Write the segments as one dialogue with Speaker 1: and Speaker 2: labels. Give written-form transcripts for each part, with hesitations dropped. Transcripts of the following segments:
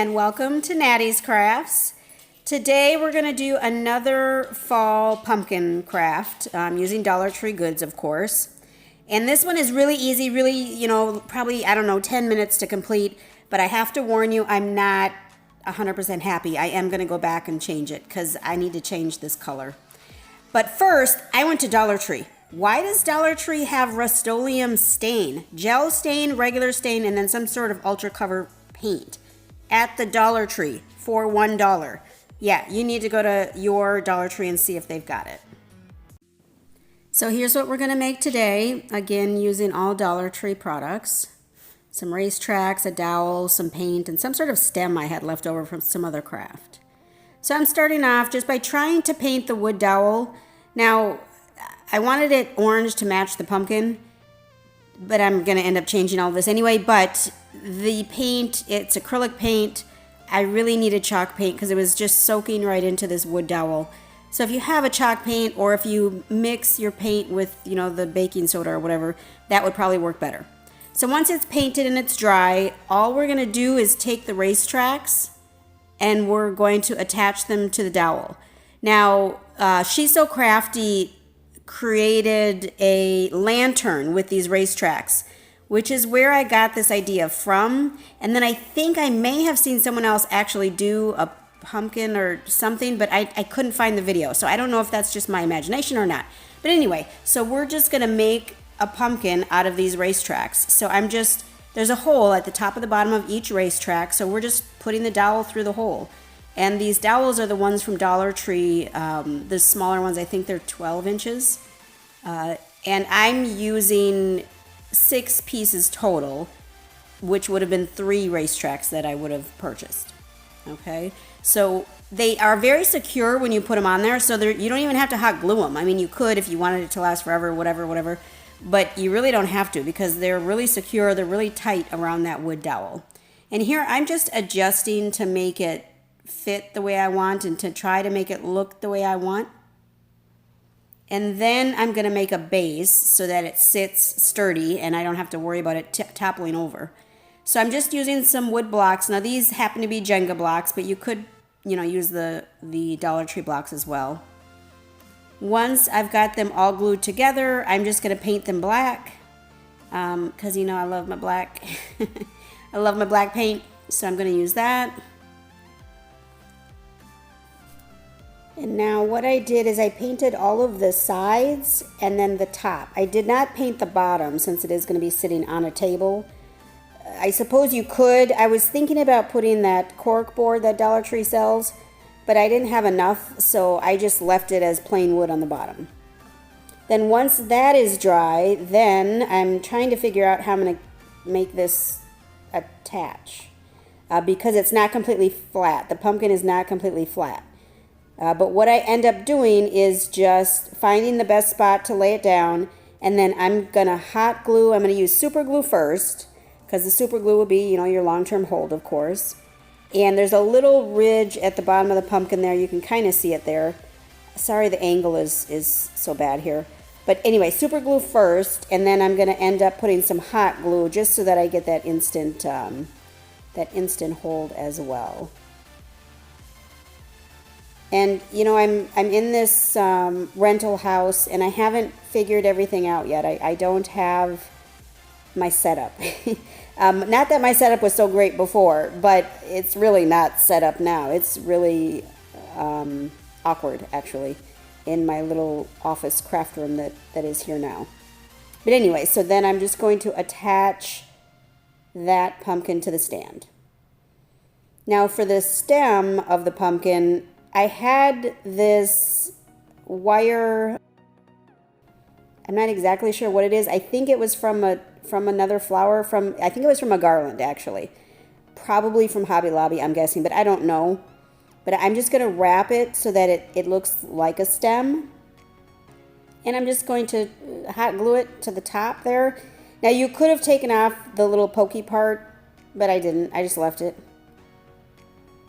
Speaker 1: and welcome to Natty's Crafts. Today we're going to do another fall pumpkin craft using Dollar Tree goods, of course. And this one is really easy, really, probably, 10 minutes to complete. But I have to warn you, I'm not 100% happy. I am going to go back and change it because I need to change this color. But first, I went to Dollar Tree. Why does Dollar Tree have Rust-Oleum stain? Gel stain, regular stain, and then some sort of ultra cover paint at the Dollar Tree for $1. Yeah, you need to go to your Dollar Tree and see if they've got it. So here's what we're going to make today. Again, using all Dollar Tree products. Some racetracks, a dowel, some paint, and some sort of stem I had left over from some other craft. So I'm starting off just by trying to paint the wood dowel. Now, I wanted it orange to match the pumpkin, but I'm going to end up changing all this anyway. But the paint, it's acrylic paint. I really needed chalk paint because it was just soaking right into this wood dowel. So if you have a chalk paint, or if you mix your paint with, the baking soda or whatever, that would probably work better. So once it's painted and it's dry, all we're going to do is take the racetracks and we're going to attach them to the dowel. Now, She's So Crafty created a lantern with these racetracks, which is where I got this idea from. And then I think I may have seen someone else actually do a pumpkin or something, but I couldn't find the video. So I don't know if that's just my imagination or not. But anyway, so we're just going to make a pumpkin out of these racetracks. So there's a hole at the top of the bottom of each racetrack. So we're just putting the dowel through the hole. And these dowels are the ones from Dollar Tree. The smaller ones, I think they're 12 inches. And I'm using 6 pieces total, which would have been 3 racetracks that I would have purchased. Okay, so they are very secure when you put them on there, so you don't even have to hot glue them. I mean, you could if you wanted it to last forever, whatever, but you really don't have to because they're really secure, they're really tight around that wood dowel. And here I'm just adjusting to make it fit the way I want and to try to make it look the way I want. And then I'm going to make a base so that it sits sturdy and I don't have to worry about it toppling over. So I'm just using some wood blocks. Now these happen to be Jenga blocks, but you could, use the Dollar Tree blocks as well. Once I've got them all glued together, I'm just going to paint them black because, I love my black. I love my black paint, so I'm going to use that. And now what I did is I painted all of the sides and then the top. I did not paint the bottom since it is going to be sitting on a table. I suppose you could. I was thinking about putting that cork board that Dollar Tree sells, but I didn't have enough, so I just left it as plain wood on the bottom. Then once that is dry, then I'm trying to figure out how I'm going to make this attach because it's not completely flat. The pumpkin is not completely flat. But what I end up doing is just finding the best spot to lay it down, and then I'm going to hot glue. I'm going to use super glue first, because the super glue will be, your long-term hold, of course. And there's a little ridge at the bottom of the pumpkin there. You can kind of see it there. Sorry, the angle is so bad here. But anyway, super glue first, and then I'm going to end up putting some hot glue just so that I get that instant hold as well. And, I'm in this rental house, and I haven't figured everything out yet. I don't have my setup. Not that my setup was so great before, but it's really not set up now. It's really awkward, actually, in my little office craft room that is here now. But anyway, so then I'm just going to attach that pumpkin to the stand. Now, for the stem of the pumpkin, I had this wire. I'm not exactly sure what it is. I think it was from another flower. I think it was from a garland, actually. Probably from Hobby Lobby, I'm guessing, but I don't know. But I'm just going to wrap it so that it looks like a stem. And I'm just going to hot glue it to the top there. Now, you could have taken off the little pokey part, but I didn't. I just left it.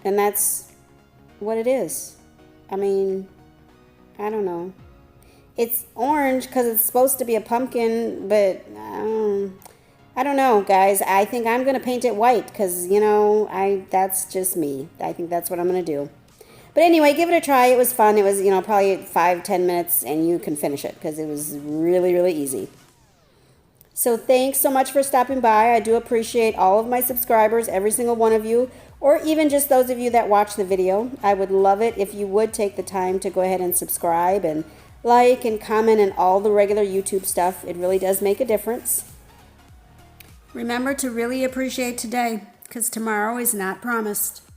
Speaker 1: And that's what it is. I mean, I don't know. It's orange because it's supposed to be a pumpkin, but I I don't know, guys. I think I'm going to paint it white because, you know, that's just me. I think that's what I'm going to do. But anyway, give it a try. It was fun. It was, you know, probably 5-10 minutes and you can finish it because it was really, really easy. So thanks so much for stopping by. I do appreciate all of my subscribers, every single one of you, or even just those of you that watch the video. I would love it if you would take the time to go ahead and subscribe and like and comment and all the regular YouTube stuff. It really does make a difference. Remember to really appreciate today because tomorrow is not promised.